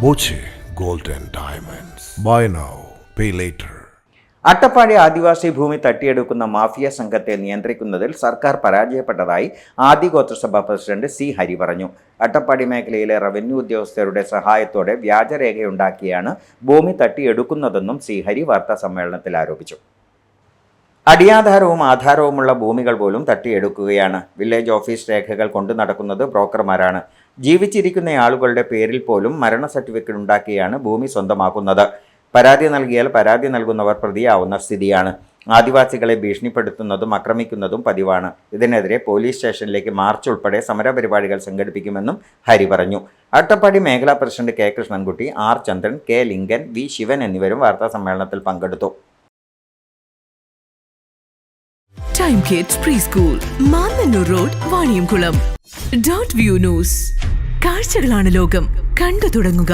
Boche Gold and Diamonds. Buy now, pay later. Attappadi ആദിവാസി ഭൂമി തട്ടിയെടുക്കുന്ന mafia സംഘത്തെ നിയന്ത്രിക്കുന്നതിൽ സർക്കാർ പരാജയപ്പെട്ടതായി ആദി ഗോത്രസഭ പ്രസിഡന്റ് സി ഹരി പറഞ്ഞു. അട്ടപ്പാടി മേഖലയിലെ റവന്യൂ ഉദ്യോഗസ്ഥരുടെ സഹായത്തോടെ വ്യാജരേഖയുണ്ടാക്കിയാണ് ഭൂമി തട്ടിയെടുക്കുന്നതെന്നും സി ഹരി വാർത്താസമ്മേളനത്തിൽ ആരോപിച്ചു. അടിയാധാരവും ആധാരവുമുള്ള ഭൂമികൾ പോലും തട്ടിയെടുക്കുകയാണ്. വില്ലേജ് ഓഫീസ് രേഖകൾ കൊണ്ടു നടക്കുന്നത് ബ്രോക്കർമാരാണ്. ജീവിച്ചിരിക്കുന്ന ആളുകളുടെ പേരിൽ പോലും മരണ സർട്ടിഫിക്കറ്റ് ഉണ്ടാക്കിയാണ് ഭൂമി സ്വന്തമാക്കുന്നത്. പരാതി നൽകിയാൽ പരാതി നൽകുന്നവർ പ്രതിയാവുന്ന സ്ഥിതിയാണ്. ആദിവാസികളെ ഭീഷണിപ്പെടുത്തുന്നതും ആക്രമിക്കുന്നതും പതിവാണ്. ഇതിനെതിരെ പോലീസ് സ്റ്റേഷനിലേക്ക് മാർച്ച് ഉൾപ്പെടെ സമരപരിപാടികൾ സംഘടിപ്പിക്കുമെന്നും ഹരി പറഞ്ഞു. അട്ടപ്പാടി മേഖലാ പ്രസിഡന്റ് കെ കൃഷ്ണൻകുട്ടി, ആർ ചന്ദ്രൻ, കെ ലിങ്കൻ, വി ശിവൻ എന്നിവരും വാർത്താസമ്മേളനത്തിൽ പങ്കെടുത്തു. Time kids pre school, Mannannur road, Vaniyamkulam. Dot view news. കാഴ്ചകളാണ് ലോകം, കണ്ടു തുടങ്ങുക.